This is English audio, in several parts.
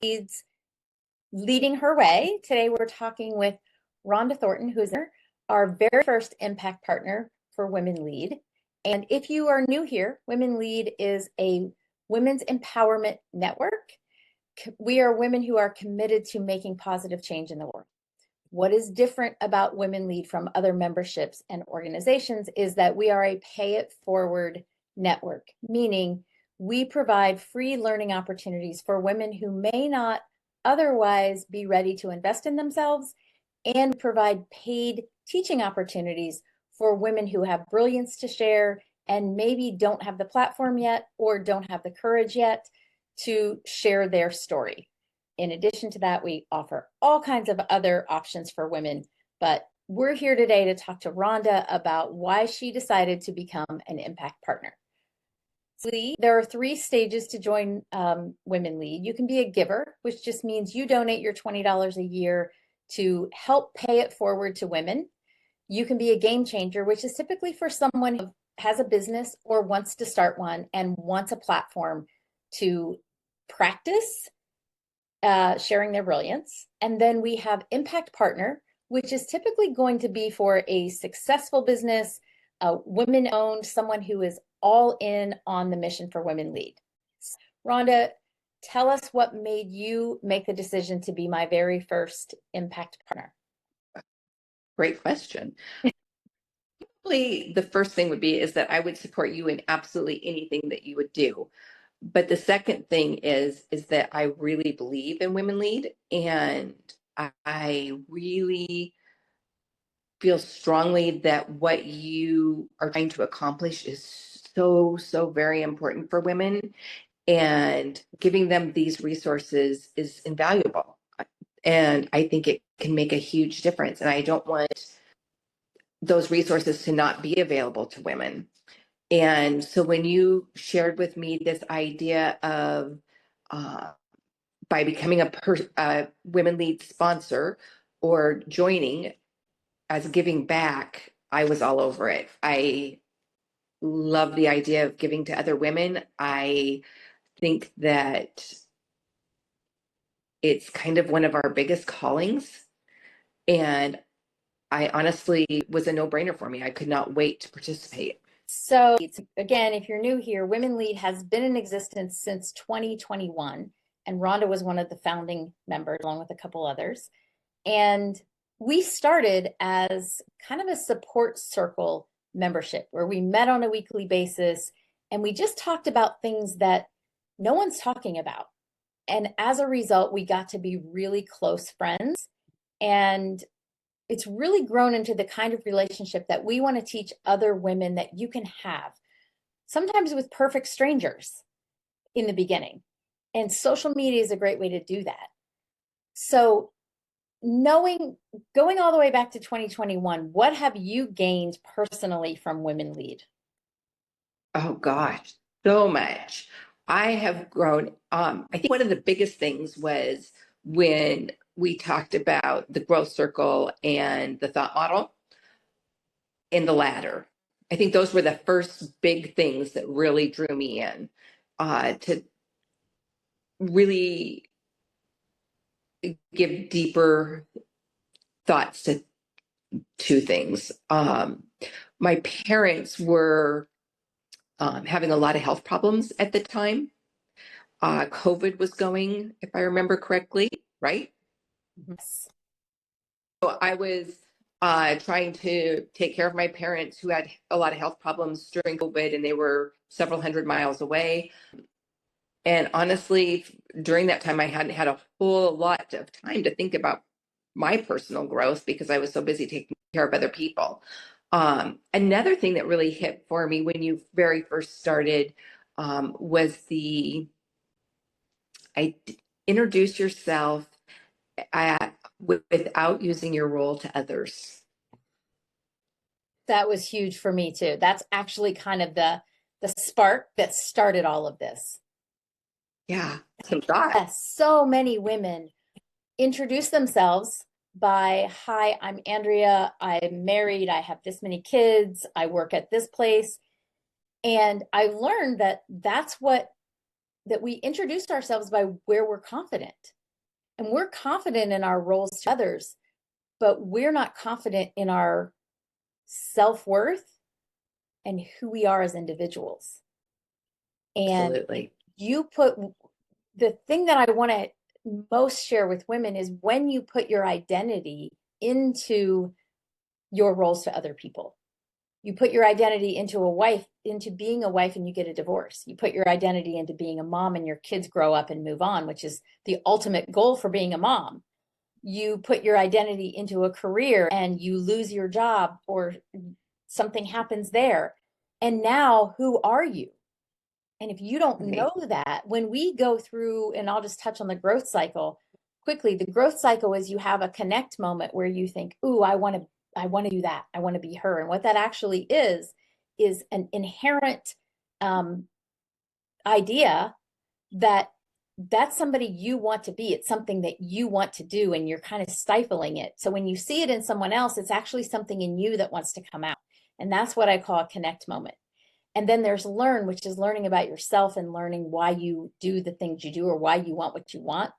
Leads leading her way. Today we're talking with Rhonda Thornton, who's our very first impact partner for Women Lead. And if you are new here, Women Lead is a women's empowerment network. We are women who are committed to making positive change in the world. What is different about Women Lead from other memberships and organizations is that we are a pay it forward network, meaning we provide free learning opportunities for women who may not otherwise be ready to invest in themselves, and provide paid teaching opportunities for women who have brilliance to share and maybe don't have the platform yet or don't have the courage yet to share their story. In addition to that, we offer all kinds of other options for women, but we're here today to talk to Rhonda about why she decided to become an impact partner. There are 3 stages to join Women Lead. You can be a giver, which just means you donate your $20 a year to help pay it forward to women. You can be a game changer, which is typically for someone who has a business or wants to start one and wants a platform to practice sharing their brilliance. And then we have impact partner, which is typically going to be for a successful business, women-owned, someone who is all in on the mission for Women Lead. Rhonda, tell us what made you make the decision to be my very first impact partner. Great question. Probably the first thing would be is that I would support you in absolutely anything that you would do. But the second thing is that I really believe in Women Lead, and I really feel strongly that what you are trying to accomplish is so very important for women, and giving them these resources is invaluable. And I think it can make a huge difference. And I don't want those resources to not be available to women. And so when you shared with me this idea of by becoming a Women Lead sponsor or joining as giving back, I was all over it. I love the idea of giving to other women. I think that it's kind of one of our biggest callings. And I honestly was a no-brainer for me. I could not wait to participate. So again, if you're new here, Women Lead has been in existence since 2021, and Rhonda was one of the founding members along with a couple others. And we started as kind of a support circle membership where we met on a weekly basis and we just talked about things that no one's talking about. And as a result, we got to be really close friends, and it's really grown into the kind of relationship that we want to teach other women that you can have, sometimes with perfect strangers in the beginning. And social media is a great way to do that. So going all the way back to 2021, what have you gained personally from Women Lead? Oh gosh, so much. I have grown. I think one of the biggest things was when we talked about the growth circle and the thought model and the ladder. I think those were the first big things that really drew me in to really give deeper thoughts to things. My parents were having a lot of health problems at the time. COVID was going, if I remember correctly, right? Yes. So I was trying to take care of my parents who had a lot of health problems during COVID, and they were several hundred miles away. And honestly, during that time, I hadn't had a whole lot of time to think about my personal growth because I was so busy taking care of other people. Another thing that really hit for me when you very first started was introduce yourself without using your role to others. That was huge for me too. That's actually kind of the spark that started all of this. Yeah. Yes, so many women introduce themselves by, hi, I'm Andrea, I'm married, I have this many kids, I work at this place. And I learned that that's what that we introduce ourselves by where we're confident. And we're confident in our roles to others, but we're not confident in our self-worth and who we are as individuals. And Absolutely. you put the thing that I want to most share with women is when you put your identity into your roles to other people. You put your identity into a wife, into being a wife, and you get a divorce. You put your identity into being a mom and your kids grow up and move on, which is the ultimate goal for being a mom. You put your identity into a career and you lose your job or something happens there. And now who are you? And if you don't Right. know that, when we go through, and I'll just touch on the growth cycle quickly, the growth cycle is you have a connect moment where you think, ooh, I want to do that. I want to be her. And what that actually is an inherent um, idea that that's somebody you want to be. It's something that you want to do, and you're kind of stifling it. So when you see it in someone else, it's actually something in you that wants to come out. And that's what I call a connect moment. And then there's learn, which is learning about yourself and learning why you do the things you do or why you want what you want.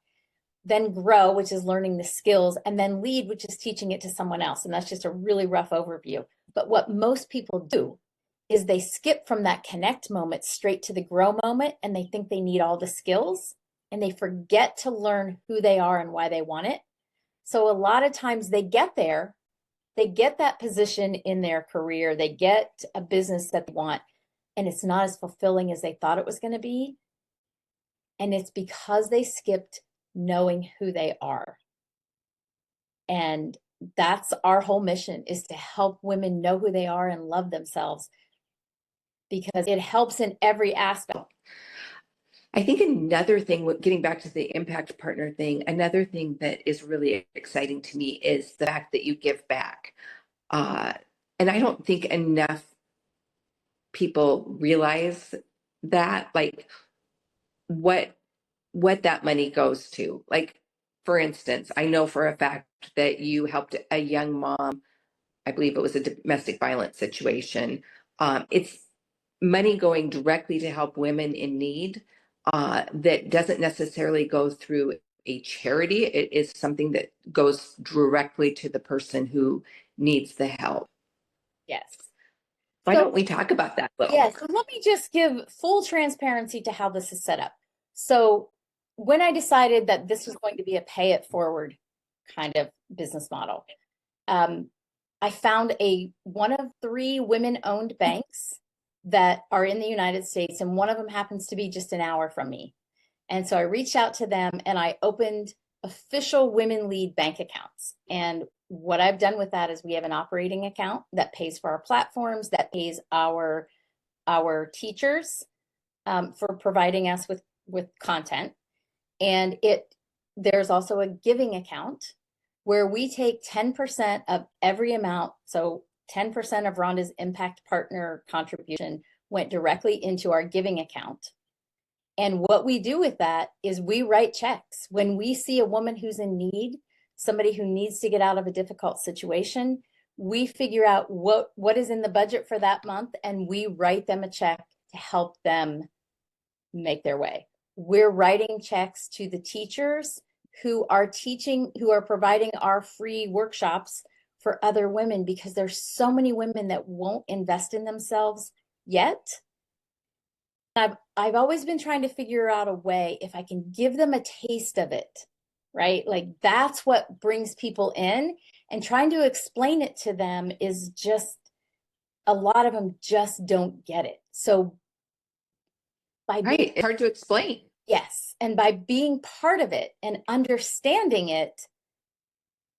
Then grow, which is learning the skills. And then lead, which is teaching it to someone else. And that's just a really rough overview. But what most people do is they skip from that connect moment straight to the grow moment, and they think they need all the skills and they forget to learn who they are and why they want it. So a lot of times they get there, they get that position in their career, they get a business that they want, and it's not as fulfilling as they thought it was going to be. And it's because they skipped knowing who they are. And that's our whole mission, is to help women know who they are and love themselves, because it helps in every aspect. I think another thing, getting back to the impact partner thing, another thing that is really exciting to me is the fact that you give back. Uh, and I don't think enough people realize that, like what that money goes to. Like, for instance, I know for a fact that you helped a young mom. I believe it was a domestic violence situation. It's money going directly to help women in need, that doesn't necessarily go through a charity. It is something that goes directly to the person who needs the help. Yes. Why So don't we talk about that a little? yes, so let me just give full transparency to how this is set up. So when I decided that this was going to be a pay it forward kind of business model, um, I found one of three women-owned banks that are in the United States, and one of them happens to be just an hour from me. And so I reached out to them and I opened official WomenLead bank accounts. And what I've done with that is we have an operating account that pays for our platforms, that pays our teachers for providing us with content. And there's also a giving account where we take 10% of every amount. So 10% of Rhonda's impact partner contribution went directly into our giving account. And what we do with that is we write checks. When we see a woman who's in need, somebody who needs to get out of a difficult situation, we figure out what is in the budget for that month, and we write them a check to help them make their way. We're writing checks to the teachers who are teaching, who are providing our free workshops for other women, because there's so many women that won't invest in themselves yet. I've always been trying to figure out a way, if I can give them a taste of it, right? Like that's what brings people in, and trying to explain it to them is just, a lot of them just don't get it. So by being, Right. It's hard to explain. yes, and by being part of it and understanding it,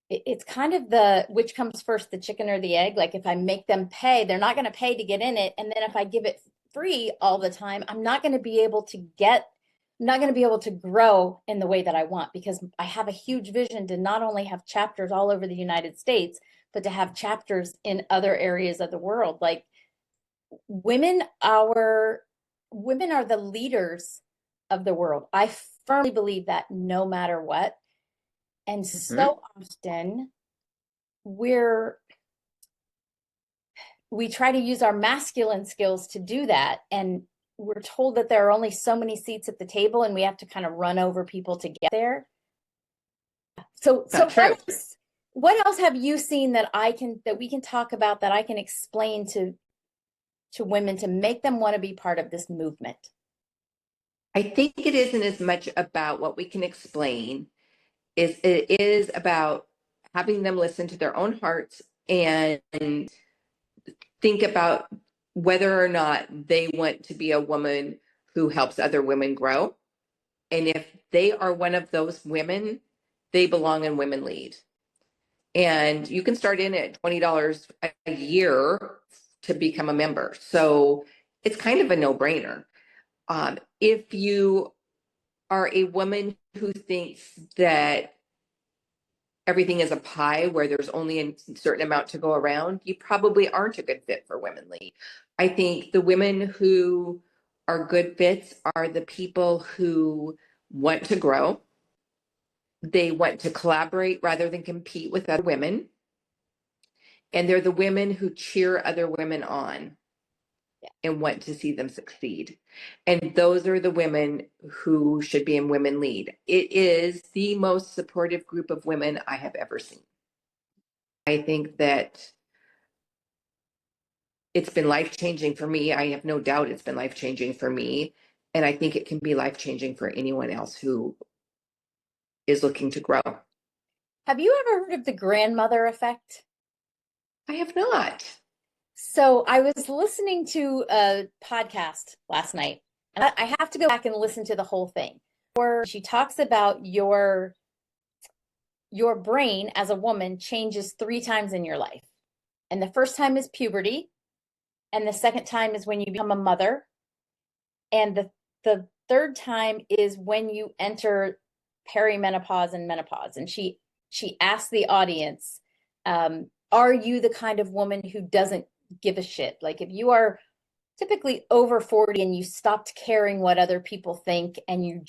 it's kind of the which comes first, the chicken or the egg. Like if I make them pay, they're not going to pay to get in it. And then if I give it free all the time, I'm not going to be able to grow in the way that I want, because I have a huge vision to not only have chapters all over the United States, but to have chapters in other areas of the world. Like women, women are the leaders of the world. I firmly believe that, no matter what. And Mhm. so often we try to use our masculine skills to do that. And we're told that there are only so many seats at the table and we have to kind of run over people to get there. So Not true. what else have you seen that we can talk about, that I can explain to women to make them want to be part of this movement? I think it isn't as much about what we can explain, is it is about having them listen to their own hearts and think about whether or not they want to be a woman who helps other women grow. And if they are one of those women, they belong in Women Lead. And you can start in at $20 a year to become a member. So it's kind of a no-brainer. If you are a woman who thinks that everything is a pie where there's only a certain amount to go around, you probably aren't a good fit for Women Lead. I think the women who are good fits are the people who want to grow. They want to collaborate rather than compete with other women. And they're the women who cheer other women on and want to see them succeed. And those are the women who should be in Women Lead. It is the most supportive group of women I have ever seen. I think that it's been life-changing for me. I have no doubt it's been life-changing for me. And I think it can be life-changing for anyone else who is looking to grow. Have you ever heard of the grandmother effect? I have not. So I was listening to a podcast last night, and I have to go back and listen to the whole thing, where she talks about your brain as a woman changes 3 times in your life. And the first time is puberty, and the second time is when you become a mother, and the third time is when you enter perimenopause and menopause. And she asked the audience, are you the kind of woman who doesn't give a shit? Like, if you are typically over 40 and you stopped caring what other people think, and you're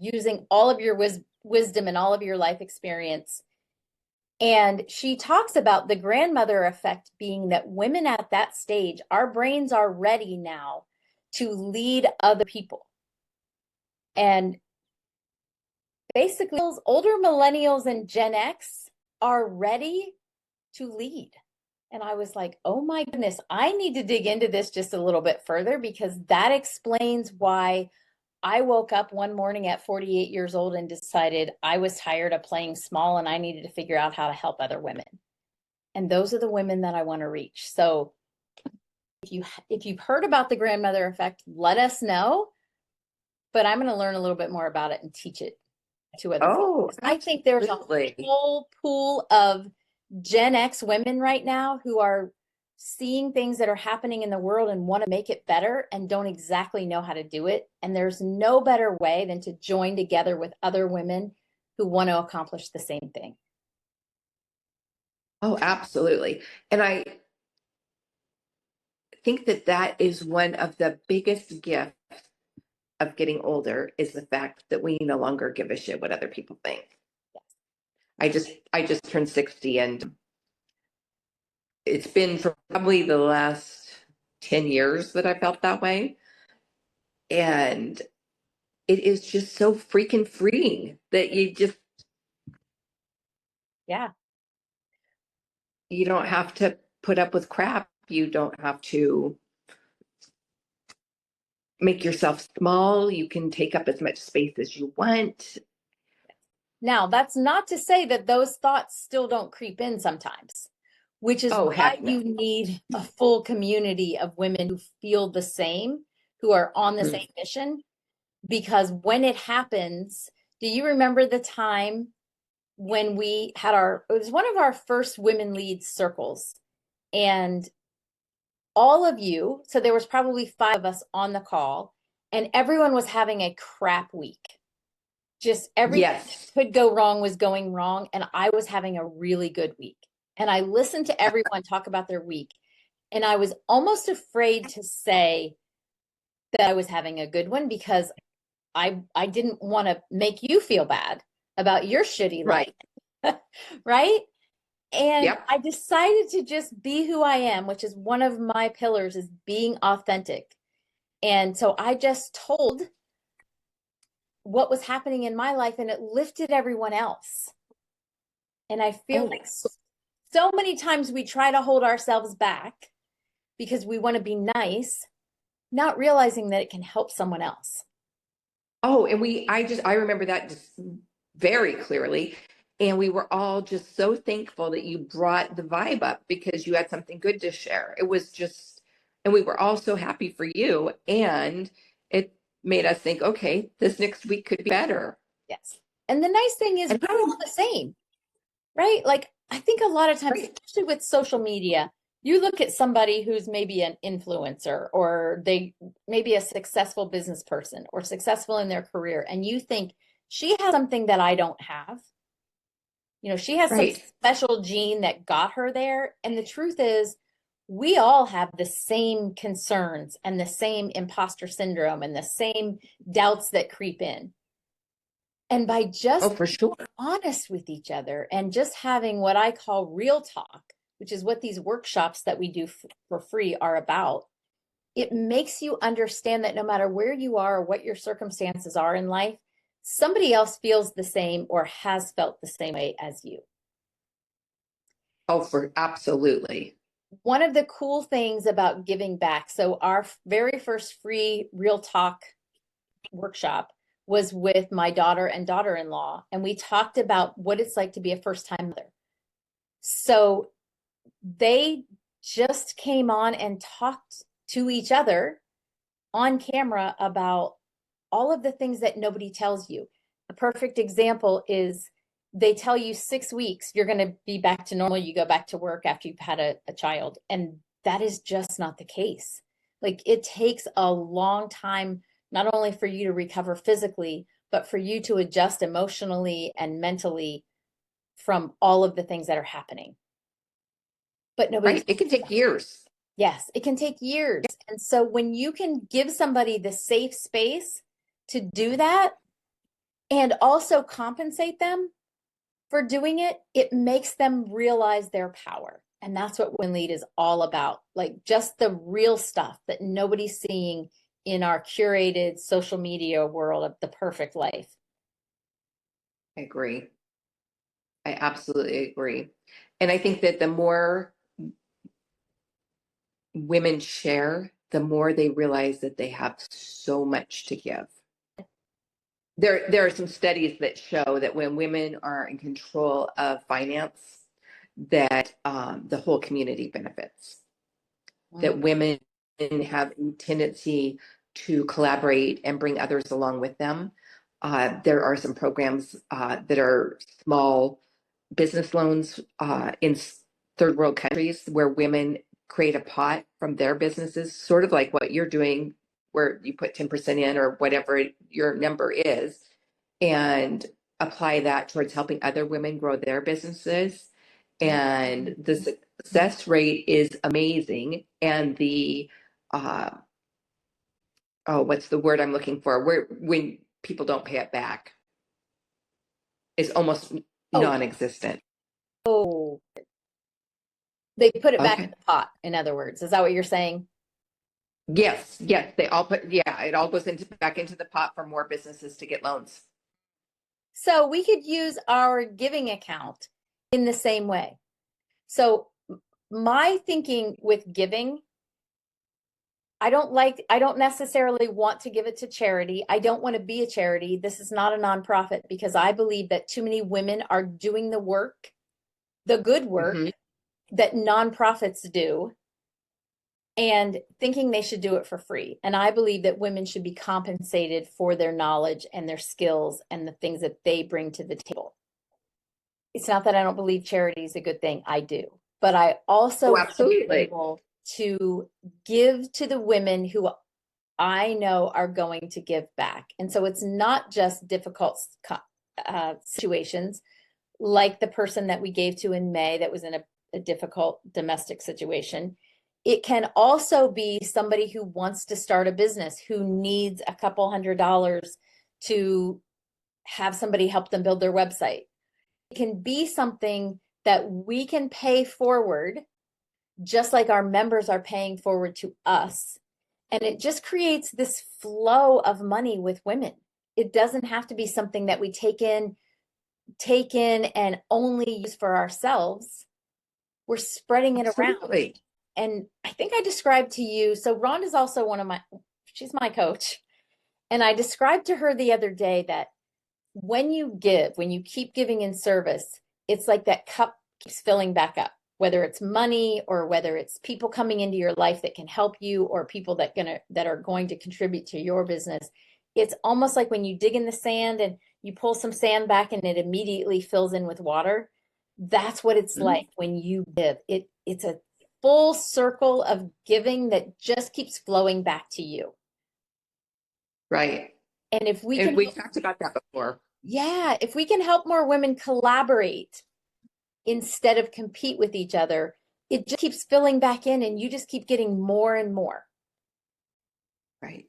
using all of your wisdom and all of your life experience. And she talks about the grandmother effect being that women at that stage, our brains are ready now to lead other people. And basically, those older millennials and Gen X are ready to lead. And I was like, oh my goodness, I need to dig into this just a little bit further, because that explains why I woke up one morning at 48 years old and decided I was tired of playing small and I needed to figure out how to help other women. And those are the women that I want to reach. So if you've heard about the grandmother effect, let us know. But I'm going to learn a little bit more about it and teach it to other people. I think there's a whole pool of Gen X women right now who are seeing things that are happening in the world and want to make it better and don't exactly know how to do it. And there's no better way than to join together with other women who want to accomplish the same thing. Oh, absolutely. And I think that that is one of the biggest gifts of getting older, is the fact that we no longer give a shit what other people think. Yes. I just turned 60, and it's been for probably the last 10 years that I felt that way. And it is just so freaking freeing that Yeah. you don't have to put up with crap. You don't have to make yourself small. You can take up as much space as you want. Now, that's not to say that those thoughts still don't creep in sometimes, which is why you need a full community of women who feel the same, who are on the same mission. Because when it happens, do you remember the time when we had it was one of our first Women Lead circles, and all of you, so there was probably 5 of us on the call, and everyone was having a crap week. Just everything that could go wrong was going wrong, and I was having a really good week. And I listened to everyone talk about their week, and I was almost afraid to say that I was having a good one, because I didn't want to make you feel bad about your shitty life. Right? And I decided to just be who I am, which is one of my pillars, is being authentic. And so I just told what was happening in my life and it lifted everyone else. And I feel Oh, like so many times we try to hold ourselves back because we want to be nice, not realizing that it can help someone else. oh, and I remember that just very clearly. And we were all just so thankful that you brought the vibe up because you had something good to share. It was just, and we were all so happy for you. And it made us think, okay, this next week could be better. Yes. And the nice thing is And we're all the same, right? Like I think a lot of times, right, especially with social media, you look at somebody who's maybe an influencer or they maybe a successful business person or successful in their career, and you think she has something that I don't have. You know, she has some right, special gene that got her there. And the truth is, we all have the same concerns and the same imposter syndrome and the same doubts that creep in. And by oh, just for sure. honest with each other and just having what I call real talk, which is what these workshops that we do for free are about, it makes you understand that no matter where you are or what your circumstances are in life, somebody else feels the same or has felt the same way as you. Oh, for absolutely. One of the cool things about giving back, so our very first free real talk workshop was with my daughter and daughter-in-law, and we talked about what it's like to be a first-time mother. So they just came on and talked to each other on camera about all of the things that nobody tells you. A perfect example is they tell you 6 weeks you're going to be back to normal. You go back to work after you've had a child. And that is just not the case. Like it takes a long time, not only for you to recover physically, but for you to adjust emotionally and mentally from all of the things that are happening. But nobody, Right. It can take years. yes, it can take years. And so when you can give somebody the safe space to do that and also compensate them for doing it, it makes them realize their power. And that's what WomenLead is all about. Like just the real stuff that nobody's seeing in our curated social media world of the perfect life. I agree. I absolutely agree. And I think that the more women share, the more they realize that they have so much to give. There are some studies that show that when women are in control of finance, that the whole community benefits. Mm. That women have a tendency to collaborate and bring others along with them. There are some programs that are small business loans in third world countries where women create a pot from their businesses, sort of like what you're doing, where you put 10% in or whatever your number is, and apply that towards helping other women grow their businesses. And the success rate is amazing. And the, uh, oh, what's the word I'm looking for? Where when people don't pay it back is almost Oh, non-existent. oh, they put it back in Okay. the pot, in other words. Is that what you're saying? Yes, yes, they all put, yeah, it all goes into back into the pot for more businesses to get loans. So we could use our giving account in the same way. So my thinking with giving, I don't necessarily want to give it to charity. I don't want to be a charity. This is not a nonprofit because I believe that too many women are doing the work, the good work Hmm. that nonprofits do and thinking they should do it for free. And I believe that women should be compensated for their knowledge and their skills and the things that they bring to the table. It's not that I don't believe charity is a good thing. I do. But I also Oh, want to be absolutely. able to give to the women who I know are going to give back. And so it's not just difficult situations like the person that we gave to in May that was in a difficult domestic situation. It can also be somebody who wants to start a business, who needs a couple $100s to have somebody help them build their website. It can be something that we can pay forward, just like our members are paying forward to us. And it just creates this flow of money with women. It doesn't have to be something that we take in and only use for ourselves. We're spreading it around. Absolutely. And I think I described to you, so Rhonda's also she's my coach. And I described to her the other day that when you keep giving in service, it's like that cup keeps filling back up, whether it's money or whether it's people coming into your life that can help you or people that are going to contribute to your business. It's almost like when you dig in the sand and you pull some sand back and it immediately fills in with water. That's what it's Mhm. like when you give. It's a full circle of giving that just keeps flowing back to you. Right. And if we And can, we talked about that before. yeah, if we can help more women collaborate instead of compete with each other, it just keeps filling back in and you just keep getting more and more. Right.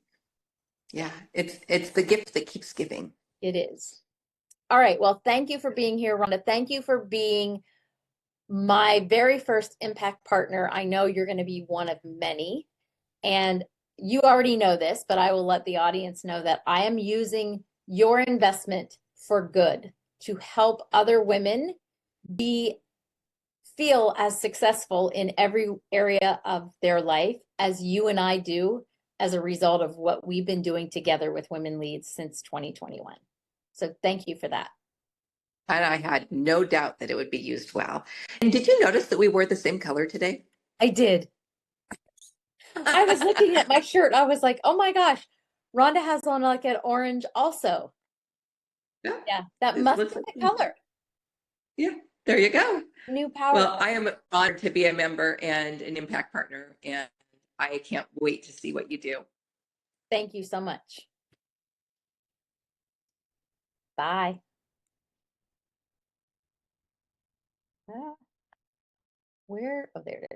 Yeah. It's the gift that keeps giving. It is. All right. Well, thank you for being here, Rhonda. Thank you for being my very first impact partner. I know you're going to be one of many. And you already know this, but I will let the audience know that I am using your investment for good to help other women be feel as successful in every area of their life as you and I do as a result of what we've been doing together with Women Leads since 2021. So thank you for that. And I had no doubt that it would be used well. And did you notice that we wore the same color today? I did. I was looking at my shirt. I was like, oh my gosh, Rhonda has on like an orange also. Yeah. Yeah, that It must looks be like the color. yeah, there you go. New power. Well, I am honored to be a member and an impact partner, and I can't wait to see what you do. Thank you so much. Bye. Where? Oh, there it is.